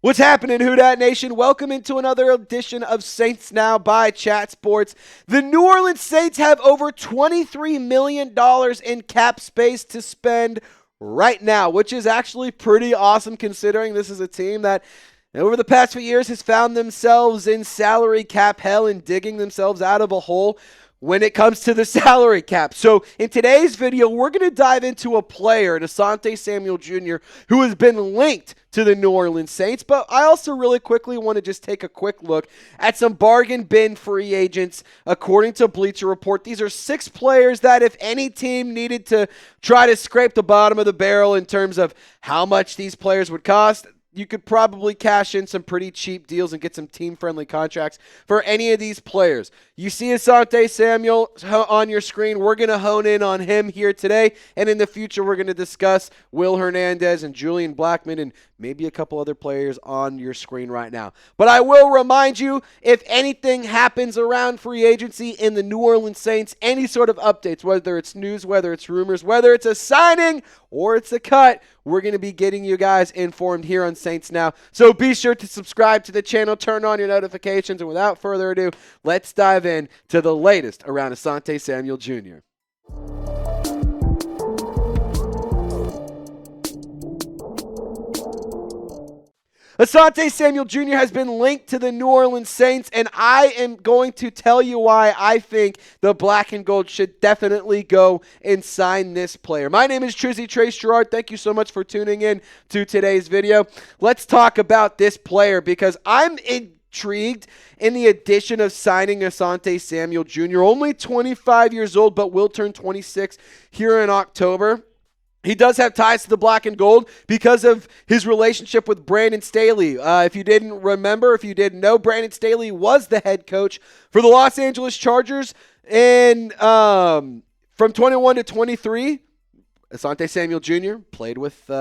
What's happening, Who Dat Nation? Welcome into another edition of Saints Now by Chat Sports. The New Orleans Saints have over $23 million in cap space to spend right now, which is actually pretty awesome considering this is a team that over the past few years has found themselves in salary cap hell and digging themselves out of a hole when it comes to the salary cap. So in today's video, we're going to dive into a player, Asante Samuel Jr., who has been linked to the New Orleans Saints. But I also really quickly want to just take a quick look at some bargain bin free agents. According to Bleacher Report, these are 6 players that if any team needed to try to scrape the bottom of the barrel in terms of how much these players would cost, you could probably cash in some pretty cheap deals and get some team-friendly contracts for any of these players. You see Asante Samuel on your screen. We're going to hone in on him here today, and in the future we're going to discuss Will Hernandez and Julian Blackmon and maybe a couple other players on your screen right now. But I will remind you, if anything happens around free agency in the New Orleans Saints, any sort of updates, whether it's news, whether it's rumors, whether it's a signing or it's a cut, we're going to be getting you guys informed here on Saints Now. So be sure to subscribe to the channel, turn on your notifications, and without further ado, let's dive in to the latest around Asante Samuel Jr. Asante Samuel Jr. has been linked to the New Orleans Saints, and I am going to tell you why I think the black and gold should definitely go and sign this player. My name is Trizzy Trace Girouard. Thank you so much for tuning in to today's video. Let's talk about this player because I'm intrigued in the addition of signing Asante Samuel Jr., only 25 years old, but will turn 26 here in October. He does have ties to the black and gold because of his relationship with Brandon Staley. If you didn't remember, if you didn't know, Brandon Staley was the head coach for the Los Angeles Chargers. And from 21 to 23, Asante Samuel Jr. played with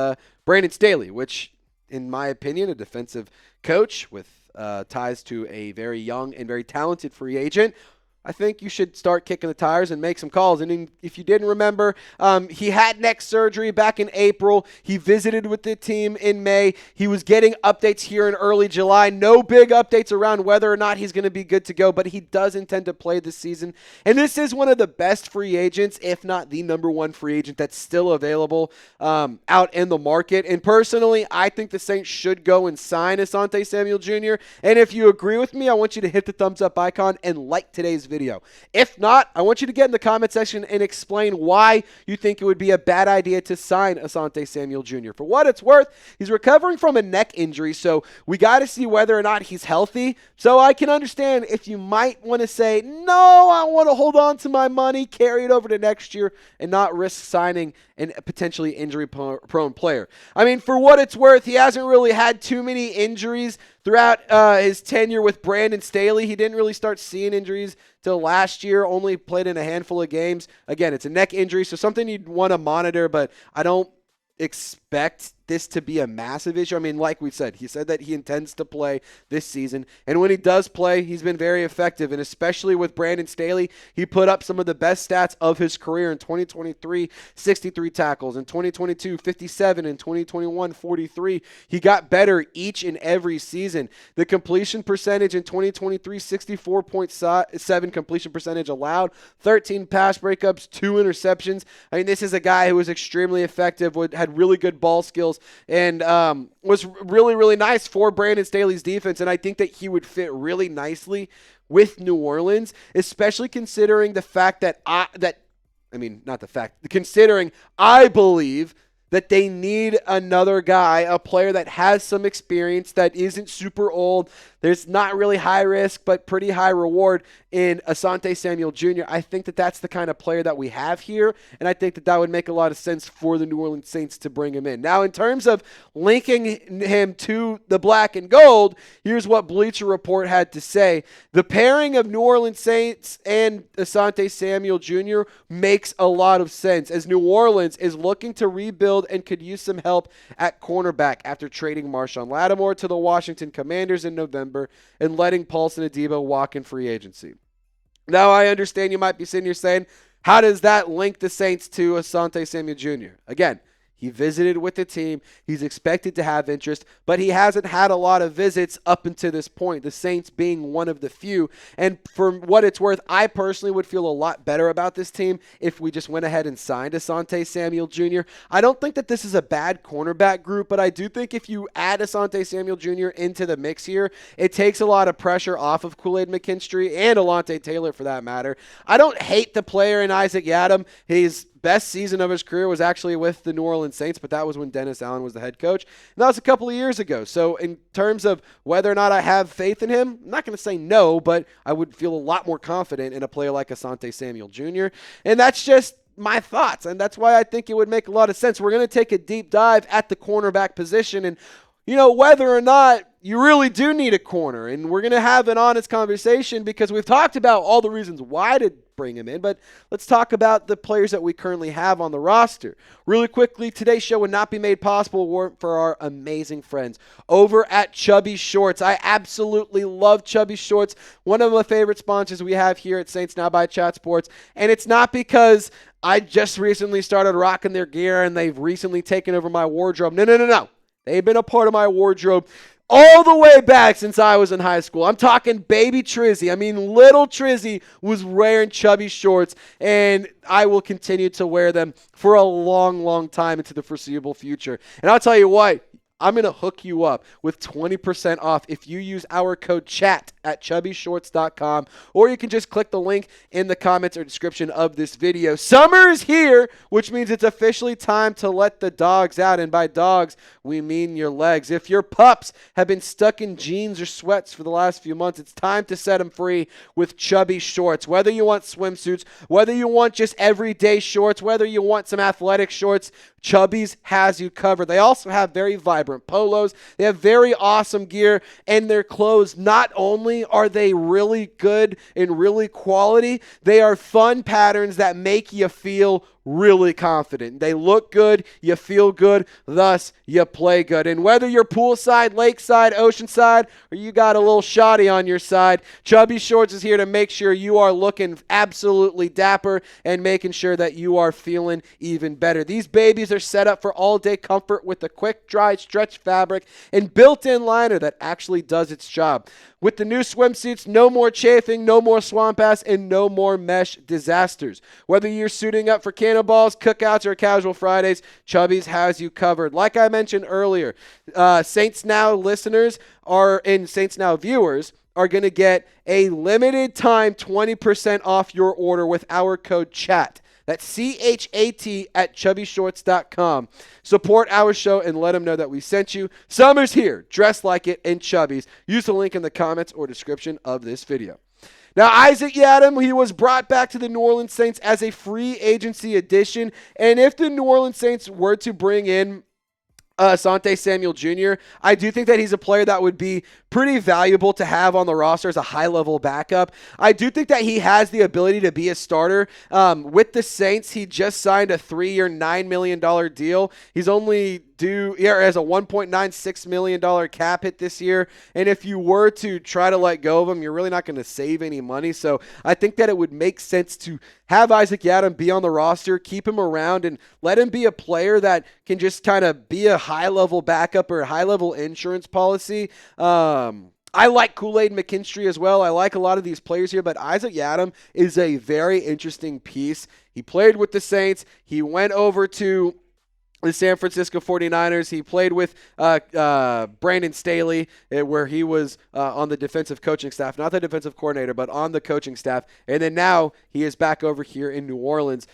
Brandon Staley, which, in my opinion, a defensive coach with ties to a very young and very talented free agent. I think you should start kicking the tires and make some calls. And if you didn't remember, he had neck surgery back in April. He visited with the team in May. He was getting updates here in early July. No big updates around whether or not he's going to be good to go, but he does intend to play this season. And this is one of the best free agents, if not the number one free agent that's still available out in the market. And personally, I think the Saints should go and sign Asante Samuel Jr. And if you agree with me, I want you to hit the thumbs up icon and like today's video. If not, I want you to get in the comment section and explain why you think it would be a bad idea to sign Asante Samuel Jr. For what it's worth, he's recovering from a neck injury, so we got to see whether or not he's healthy. So I can understand if you might want to say, no, I want to hold on to my money, carry it over to next year, and not risk signing a potentially injury-prone player. I mean, for what it's worth, he hasn't really had too many injuries throughout his tenure with Brandon Staley. He didn't really start seeing injuries till last year, only played in a handful of games. Again, it's a neck injury, so something you'd want to monitor, but I don't expect this to be a massive issue. I mean, like we said, he said that he intends to play this season, and when he does play, he's been very effective, and especially with Brandon Staley, he put up some of the best stats of his career in 2023, 63 tackles, in 2022, 57, in 2021, 43. He got better each and every season. The completion percentage in 2023, 64.7 completion percentage allowed, 13 pass breakups, 2 interceptions. I mean, this is a guy who was extremely effective, had really good ball skills, and was really, really nice for Brandon Staley's defense, and I think that he would fit really nicely with New Orleans, especially considering the fact that considering I believe that they need another guy, a player that has some experience, that isn't super old. There's not really high risk, but pretty high reward in Asante Samuel Jr. I think that that's the kind of player that we have here, and I think that that would make a lot of sense for the New Orleans Saints to bring him in. Now, in terms of linking him to the black and gold, here's what Bleacher Report had to say. The pairing of New Orleans Saints and Asante Samuel Jr. makes a lot of sense, as New Orleans is looking to rebuild and could use some help at cornerback after trading Marshawn Lattimore to the Washington Commanders in November and letting Paulson Adebo walk in free agency. Now, I understand you might be sitting here saying, how does that link the Saints to Asante Samuel Jr.? Again, He visited with the team. He's expected to have interest, but he hasn't had a lot of visits up until this point, the Saints being one of the few. And for what it's worth, I personally would feel a lot better about this team if we just went ahead and signed Asante Samuel Jr. I don't think that this is a bad cornerback group, but I do think if you add Asante Samuel Jr. into the mix here, it takes a lot of pressure off of Kool-Aid McKinstry and Alontae Taylor for that matter. I don't hate the player in Isaac Yiadom. His best season of his career was actually with the New Orleans Saints, but that was when Dennis Allen was the head coach. And that was a couple of years ago. So in terms of whether or not I have faith in him, I'm not going to say no, but I would feel a lot more confident in a player like Asante Samuel Jr. And that's just my thoughts, and that's why I think it would make a lot of sense. We're going to take a deep dive at the cornerback position and whether or not you really do need a corner. And we're going to have an honest conversation because we've talked about all the reasons why to bring him in, but let's talk about the players that we currently have on the roster. Really quickly, today's show would not be made possible for our amazing friends over at Chubby Shorts. I absolutely love Chubby Shorts, one of my favorite sponsors we have here at Saints Now by Chat Sports, and it's not because I just recently started rocking their gear and they've recently taken over my wardrobe. No. They've been a part of my wardrobe all the way back since I was in high school. I'm talking baby Trizzy. I mean, little Trizzy was wearing Chubby Shorts, and I will continue to wear them for a long, long time into the foreseeable future. And I'll tell you what, I'm going to hook you up with 20% off if you use our code CHAT at chubbyshorts.com, or you can just click the link in the comments or description of this video. Summer's here, which means it's officially time to let the dogs out, and by dogs, we mean your legs. If your pups have been stuck in jeans or sweats for the last few months, it's time to set them free with Chubby Shorts. Whether you want swimsuits, whether you want just everyday shorts, whether you want some athletic shorts, Chubby's has you covered. They also have very vibrant polos. They have very awesome gear, and their clothes, not only are they really good and really quality, they are fun patterns that make you feel really confident. They look good, you feel good, thus you play good. And whether you're poolside, lakeside, oceanside, or you got a little shoddy on your side, Chubby Shorts is here to make sure you are looking absolutely dapper and making sure that you are feeling even better. These babies are set up for all-day comfort with a quick, dry stretch fabric and built-in liner that actually does its job. With the new swimsuits, no more chafing, no more swamp ass, and no more mesh disasters. Whether you're suiting up for cannonballs, cookouts, or casual Fridays, Chubby's has you covered. Like I mentioned earlier, Saints Now listeners and Saints Now viewers are going to get a limited time 20% off your order with our code CHAT. That's CHAT at chubbyshorts.com. Support our show and let them know that we sent you. Summer's here. Dress like it in Chubbies. Use the link in the comments or description of this video. Now, Isaac Yiadom, he was brought back to the New Orleans Saints as a free agency addition. And if the New Orleans Saints were to bring in Asante Samuel Jr., I do think that he's a player that would be pretty valuable to have on the roster as a high-level backup. I do think that he has the ability to be a starter. With the Saints, he just signed a 3-year, $9 million deal. He's only has a $1.96 million cap hit this year, and if you were to try to let go of him, you're really not going to save any money. So I think that it would make sense to have Isaac Yiadom be on the roster, keep him around, and let him be a player that can just kind of be a high-level backup or a high-level insurance policy. I like Kool-Aid McKinstry as well. I like a lot of these players here, but Isaac Yiadom is a very interesting piece. He played with the Saints. He went over to the San Francisco 49ers. He played with Brandon Staley, where he was on the defensive coaching staff, not the defensive coordinator, but on the coaching staff. And then now he is back over here in New Orleans.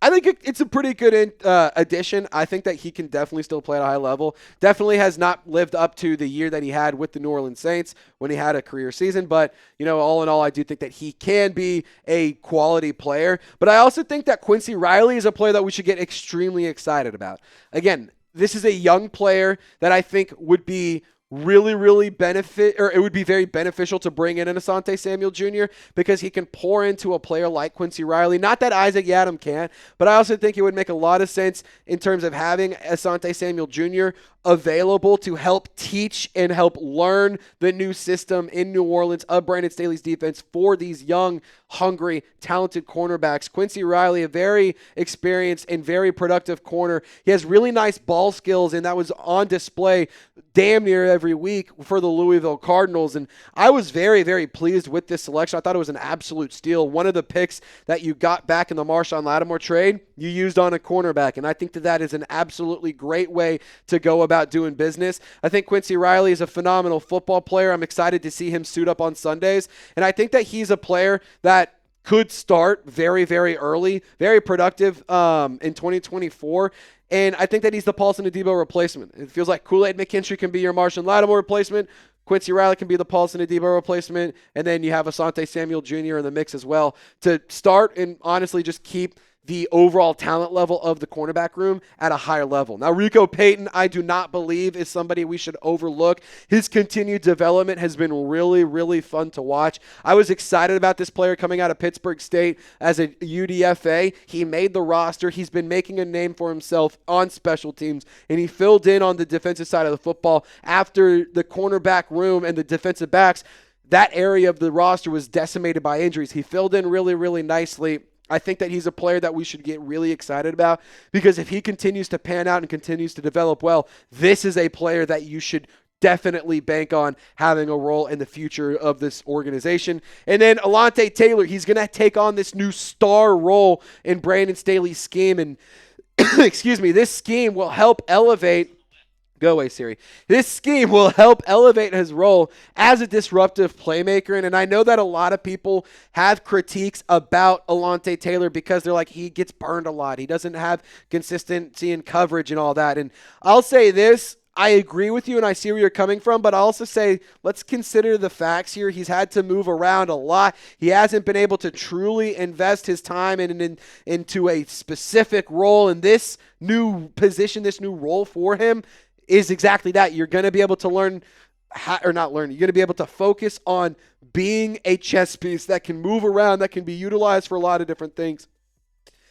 I think it's a pretty good addition. I think that he can definitely still play at a high level. Definitely has not lived up to the year that he had with the New Orleans Saints when he had a career season. But, all in all, I do think that he can be a quality player. But I also think that Quincy Riley is a player that we should get extremely excited about. Again, this is a young player that I think would be it would be very beneficial to bring in an Asante Samuel Jr. because he can pour into a player like Quincy Riley. Not that Isaac Yiadom can't, but I also think it would make a lot of sense in terms of having Asante Samuel Jr. available to help teach and help learn the new system in New Orleans of Brandon Staley's defense for these young, hungry, talented cornerbacks. Quincy Riley, a very experienced and very productive corner. He has really nice ball skills, and that was on display damn near every week for the Louisville Cardinals. And I was very, very pleased with this selection. I thought it was an absolute steal. One of the picks that you got back in the Marshawn Lattimore trade, you used on a cornerback. And I think that that is an absolutely great way to go about doing business. I think Quincy Riley is a phenomenal football player. I'm excited to see him suit up on Sundays. And I think that he's a player that could start very, very early, very productive in 2024. And I think that he's the Paulson Adebo replacement. It feels like Kool-Aid McKinstry can be your Marshawn Lattimore replacement. Quincy Riley can be the Paulson Adebo replacement. And then you have Asante Samuel Jr. in the mix as well to start and honestly just keep the overall talent level of the cornerback room at a higher level. Now, Rico Payton, I do not believe is somebody we should overlook. His continued development has been really, really fun to watch. I was excited about this player coming out of Pittsburgh State as a UDFA. He made the roster. He's been making a name for himself on special teams, and he filled in on the defensive side of the football after the cornerback room and the defensive backs. That area of the roster was decimated by injuries. He filled in really, really nicely. I think that he's a player that we should get really excited about because if he continues to pan out and continues to develop well, this is a player that you should definitely bank on having a role in the future of this organization. And then Alontae Taylor, he's going to take on this new star role in Brandon Staley's scheme. And excuse me, this scheme will help elevate Go away, Siri. This scheme will help elevate his role as a disruptive playmaker. And I know that a lot of people have critiques about Alontae Taylor because they're like, he gets burned a lot. He doesn't have consistency in coverage and all that. And I'll say this. I agree with you and I see where you're coming from, but I'll also say let's consider the facts here. He's had to move around a lot. He hasn't been able to truly invest his time into a specific role, in this new position, this new role for him is exactly that. You're going to be able to you're going to be able to focus on being a chess piece that can move around, that can be utilized for a lot of different things.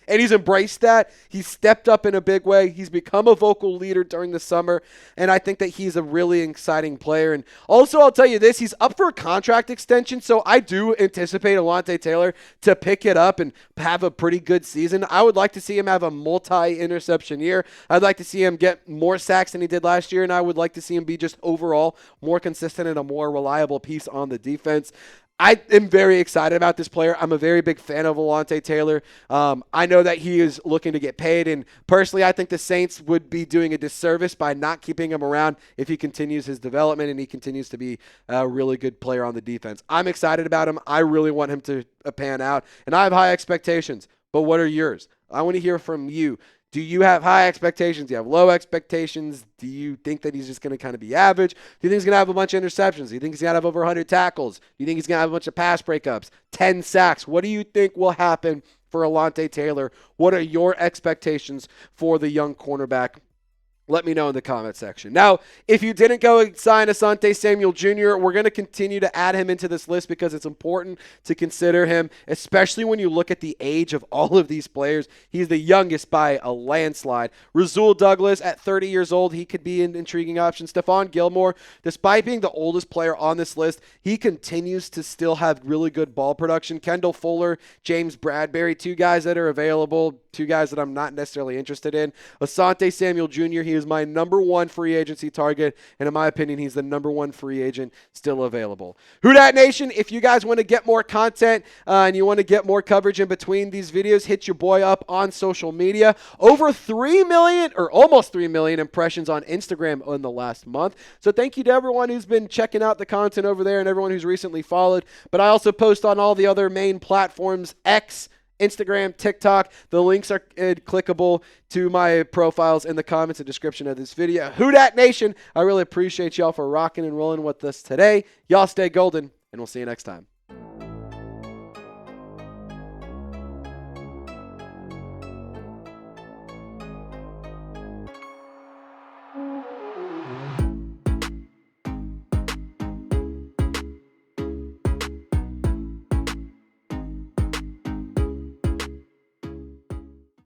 And he's embraced that. He's stepped up in a big way. He's become a vocal leader during the summer. And I think that he's a really exciting player. And also, I'll tell you this, he's up for a contract extension. So I do anticipate Alontae Taylor to pick it up and have a pretty good season. I would like to see him have a multi-interception year. I'd like to see him get more sacks than he did last year. And I would like to see him be just overall more consistent and a more reliable piece on the defense. I am very excited about this player. I'm a very big fan of Alontae Taylor. I know that he is looking to get paid, and personally, I think the Saints would be doing a disservice by not keeping him around if he continues his development and he continues to be a really good player on the defense. I'm excited about him. I really want him to pan out, and I have high expectations. But what are yours? I want to hear from you. Do you have high expectations? Do you have low expectations? Do you think that he's just going to kind of be average? Do you think he's going to have a bunch of interceptions? Do you think he's going to have over 100 tackles? Do you think he's going to have a bunch of pass breakups? 10 sacks? What do you think will happen for Alontae Taylor? What are your expectations for the young cornerback? Let me know in the comment section. Now, if you didn't go and sign Asante Samuel Jr., we're going to continue to add him into this list because it's important to consider him, especially when you look at the age of all of these players. He's the youngest by a landslide. Rasul Douglas, at 30 years old, he could be an intriguing option. Stephon Gilmore, despite being the oldest player on this list, he continues to still have really good ball production. Kendall Fuller, James Bradbury, two guys that are available, two guys that I'm not necessarily interested in. Asante Samuel Jr., he is my number one free agency target, and in my opinion, he's the number one free agent still available. Who Dat Nation, if you guys want to get more content and you want to get more coverage in between these videos, hit your boy up on social media. Over 3 million, or almost 3 million impressions on Instagram in the last month. So thank you to everyone who's been checking out the content over there and everyone who's recently followed. But I also post on all the other main platforms, X, Instagram, TikTok. The links are clickable to my profiles in the comments and description of this video. Who Dat Nation, I really appreciate y'all for rocking and rolling with us today. Y'all stay golden, and we'll see you next time.